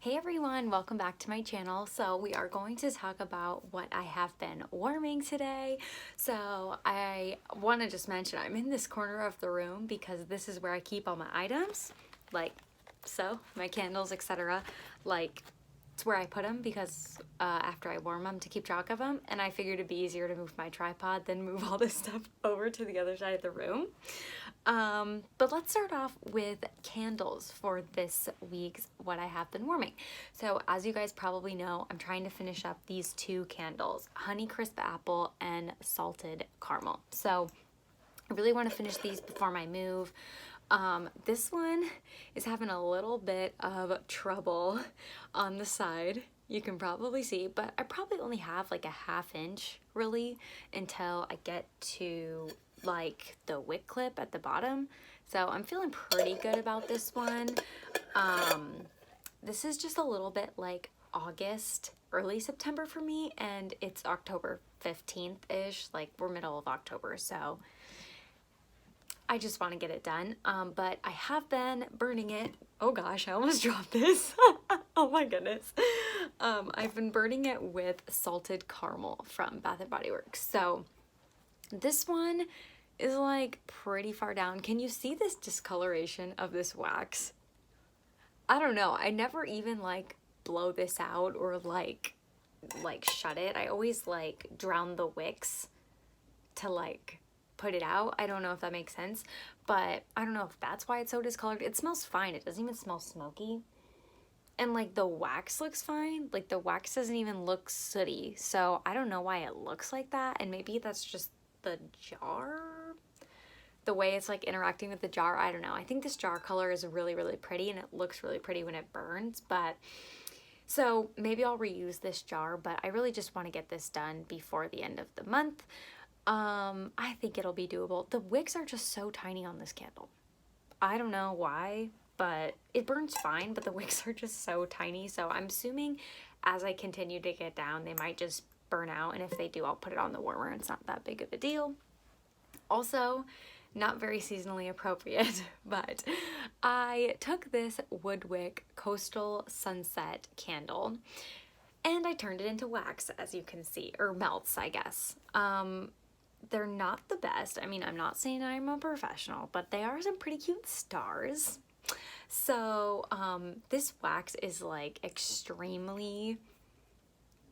Hey everyone, welcome back to my channel. So we are going to talk about what I have been warming today. So I want to just mention I'm in this corner of the room because this is where I keep all my items, like so, my candles, etc. Like it's where I put them because after I warm them to keep track of them, and I figured it'd be easier to move my tripod than move all this stuff over to the other side of the room. But let's start off with candles for this week's what I have been warming. So as you guys probably know, I'm trying to finish up these two candles, Honey Crisp Apple and Salted Caramel. So I really want to finish these before my move. This one is having a little bit of trouble on the side. You can probably see, but I probably only have like a ½ inch really until I get to like the wick clip at the bottom. So I'm feeling pretty good about this one. This is just a little bit like August, early September for me, and it's October 15th-ish, like we're middle of October, so I just want to get it done, but I have been burning it. Oh gosh, I almost dropped this. Oh my goodness. I've been burning it with Salted Caramel from Bath & Body Works. So this one is like pretty far down. Can you see this discoloration of this wax? I don't know. I never even like blow this out or like shut it. I always like drown the wicks to like put it out. I don't know if that makes sense, but I don't know if that's why it's so discolored. It smells fine. It doesn't even smell smoky. And like the wax looks fine. Like the wax doesn't even look sooty. So I don't know why it looks like that. And maybe that's just the jar, the way it's like interacting with the jar. I don't know. I think this jar color is really, really pretty and it looks really pretty when it burns, but so maybe I'll reuse this jar, but I really just want to get this done before the end of the month. I think it'll be doable. The wicks are just so tiny on this candle. I don't know why, but it burns fine, but the wicks are just so tiny. So I'm assuming as I continue to get down, they might just burn out. And if they do, I'll put it on the warmer. It's not that big of a deal. Also, not very seasonally appropriate, but I took this Woodwick Coastal Sunset candle and I turned it into wax, as you can see, or melts, I guess. They're not the best. I mean, I'm not saying I'm a professional, but they are some pretty cute stars. So, this wax is like extremely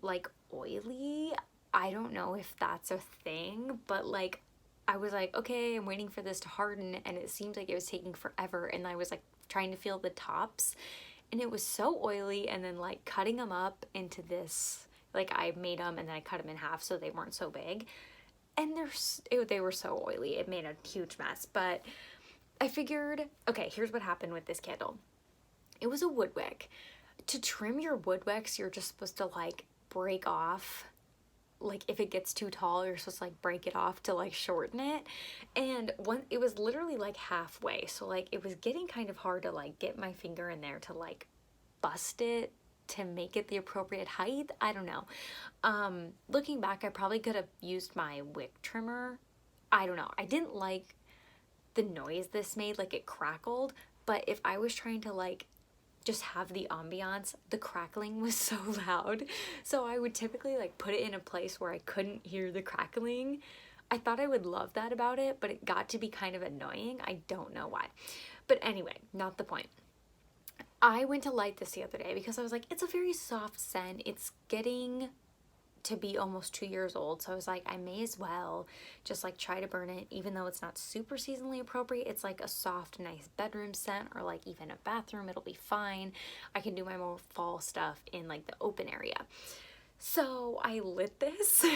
like oily. I don't know if that's a thing, but like I was like, okay, I'm waiting for this to harden, and it seemed like it was taking forever, and I was like trying to feel the tops, and it was so oily, and then like cutting them up into this, like I made them and then I cut them in half so they weren't so big. And they were so oily, it made a huge mess. But I figured, okay, here's what happened with this candle. It was a wood wick. To trim your wood wicks, you're just supposed to like break off. Like if it gets too tall, you're supposed to like break it off to like shorten it. And it was literally like halfway. So like it was getting kind of hard to like get my finger in there to like bust it to make it the appropriate height. I don't know. Looking back, I probably could have used my wick trimmer. I don't know. I didn't like the noise this made, like it crackled, but if I was trying to like just have the ambiance, the crackling was so loud. So I would typically like put it in a place where I couldn't hear the crackling. I thought I would love that about it, but it got to be kind of annoying. I don't know why. But anyway, not the point. I went to light this the other day because I was like, it's a very soft scent. It's getting to be almost 2 years old. So I was like, I may as well just like try to burn it, even though it's not super seasonally appropriate. It's like a soft, nice bedroom scent, or like even a bathroom. It'll be fine. I can do my more fall stuff in like the open area. So I lit this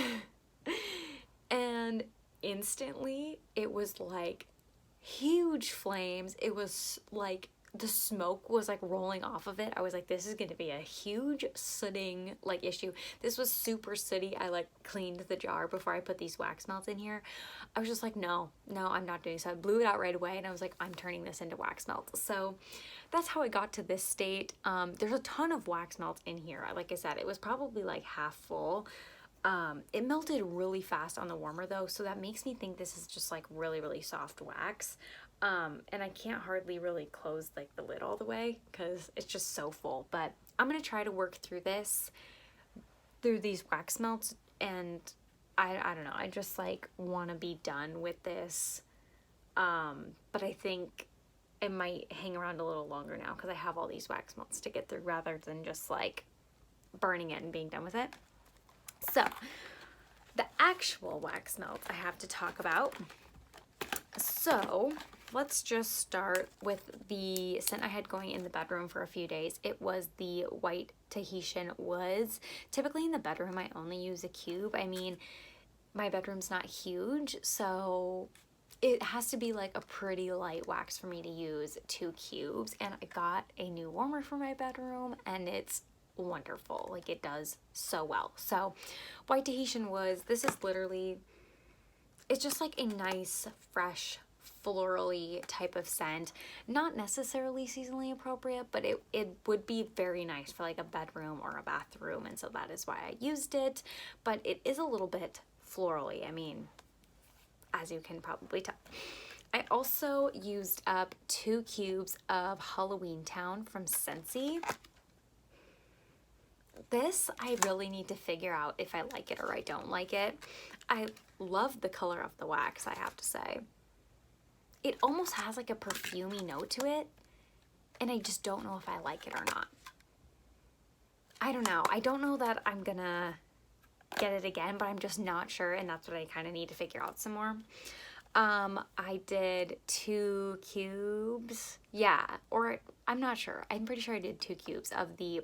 and instantly it was like huge flames. It was like the smoke was like rolling off of it. I was like, this is gonna be a huge sooting like issue. This was super sooty. I like cleaned the jar before I put these wax melts in here. I was just like, no, I'm not doing so. I blew it out right away and I was like, I'm turning this into wax melts. So that's how I got to this state. There's a ton of wax melts in here. Like I said, it was probably like half full. It melted really fast on the warmer though, so that makes me think this is just like really, really soft wax. And I can't hardly really close like the lid all the way because it's just so full. But I'm gonna try to work through these wax melts, and I don't know, I just like want to be done with this. But I think it might hang around a little longer now because I have all these wax melts to get through rather than just like burning it and being done with it. So the actual wax melt I have to talk about. So let's just start with the scent I had going in the bedroom for a few days. It was the White Tahitian Woods. Typically in the bedroom, I only use a cube. I mean, my bedroom's not huge, so it has to be like a pretty light wax for me to use 2 cubes. And I got a new warmer for my bedroom, and it's wonderful. Like, it does so well. So White Tahitian Woods, this is literally, it's just like a nice, fresh, florally type of scent. Not necessarily seasonally appropriate, but it would be very nice for like a bedroom or a bathroom, and so that is why I used it. But it is a little bit florally, I mean, as you can probably tell. I also used up 2 cubes of Halloween Town from Scentsy. This, I really need to figure out if I like it or I don't like it. I love the color of the wax, I have to say. It almost has like a perfumey note to it, and I just don't know if I like it or not. I don't know. I don't know that I'm gonna get it again, but I'm just not sure, and that's what I kind of need to figure out some more. I did 2 cubes. Yeah, or I'm not sure. I'm pretty sure I did 2 cubes of the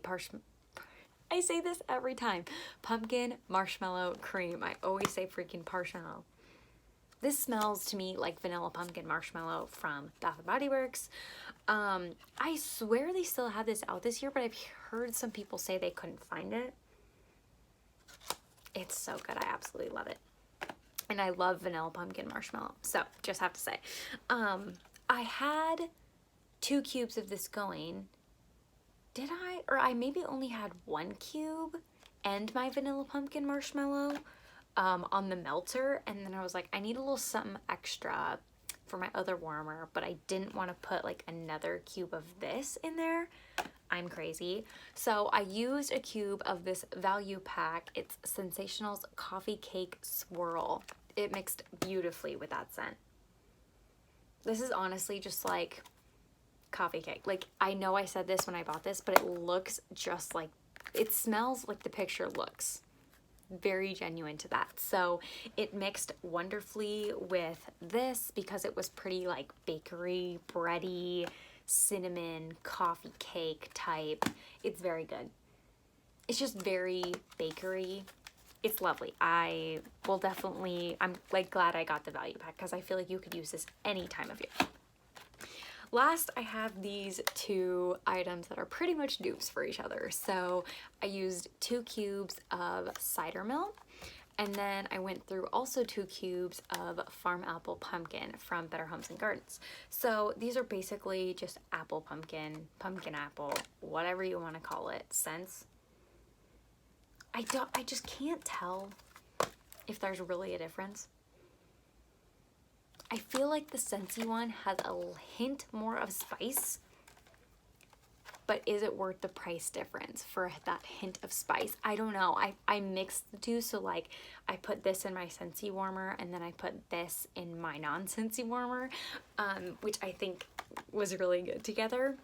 I say this every time. Pumpkin marshmallow cream. I always say freaking marshmallow. This smells to me like vanilla pumpkin marshmallow from Bath & Body Works. I swear they still have this out this year, but I've heard some people say they couldn't find it. It's so good. I absolutely love it. And I love vanilla pumpkin marshmallow. So, just have to say. I had 2 cubes of this going. Did I? Or I maybe only had 1 cube and my vanilla pumpkin marshmallow on the melter. And then I was like, I need a little something extra for my other warmer, but I didn't want to put like another cube of this in there. I'm crazy. So I used a cube of this value pack. It's Sensational's Coffee Cake Swirl. It mixed beautifully with that scent. This is honestly just like coffee cake. Like, I know I said this when I bought this, but it looks just like, it smells like the picture looks. Very genuine to that. So it mixed wonderfully with this because it was pretty like bakery, bready, cinnamon, coffee cake type. It's very good. It's just very bakery. It's lovely. I will definitely, I'm like glad I got the value pack because I feel like you could use this any time of year. Last, I have these 2 items that are pretty much dupes for each other. So I used 2 cubes of cider mill, and then I went through also 2 cubes of Farm Apple Pumpkin from Better Homes and Gardens. So these are basically just apple pumpkin, pumpkin apple, whatever you want to call it, scents. I just can't tell if there's really a difference. I feel like the Scentsy one has a hint more of spice, but is it worth the price difference for that hint of spice? I don't know. I mixed the 2, so like I put this in my Scentsy warmer and then I put this in my non-Scentsy warmer, which I think was really good together.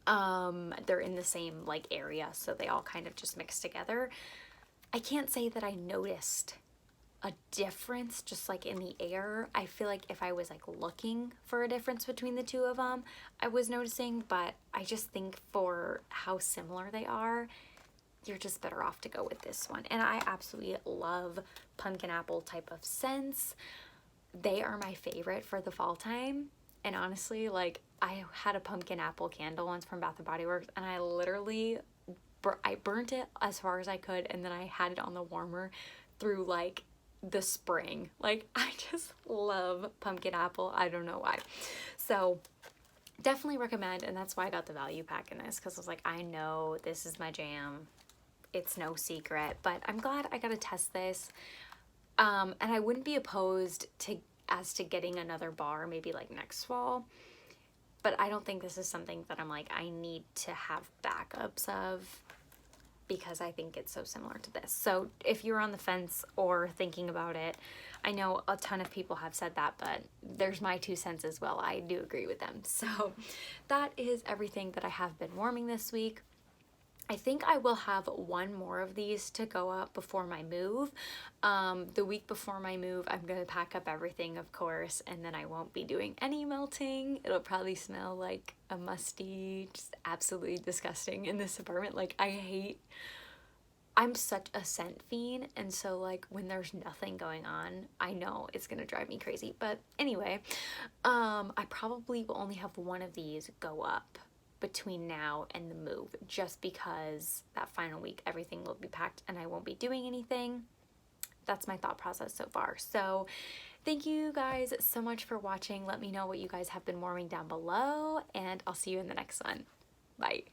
They're in the same like area, so they all kind of just mix together. I can't say that I noticed a difference just like in the air. I feel like if I was like looking for a difference between the 2 of them, I was noticing, but I just think for how similar they are, you're just better off to go with this one. And I absolutely love pumpkin apple type of scents. They are my favorite for the fall time. And honestly, like, I had a pumpkin apple candle once from Bath & Body Works, and I literally, I burnt it as far as I could, and then I had it on the warmer through like the spring. Like, I just love pumpkin apple. I don't know why. So definitely recommend, and that's why I got the value pack in this, because I was like, I know this is my jam. It's no secret, but I'm glad I got to test this. And I wouldn't be opposed to as to getting another bar maybe like next fall. But I don't think this is something that I'm like, I need to have backups of, because I think it's so similar to this. So if you're on the fence or thinking about it, I know a ton of people have said that, but there's my 2 cents as well. I do agree with them. So that is everything that I have been warming this week. I think I will have one more of these to go up before my move. The week before my move, I'm going to pack up everything, of course, and then I won't be doing any melting. It'll probably smell like a musty, just absolutely disgusting in this apartment. Like, I'm such a scent fiend, and so like when there's nothing going on, I know it's gonna drive me crazy. But anyway, I probably will only have one of these go up between now and the move, just because that final week everything will be packed and I won't be doing anything. That's my thought process so far. So thank you guys so much for watching. Let me know what you guys have been warming down below, and I'll see you in the next one. Bye.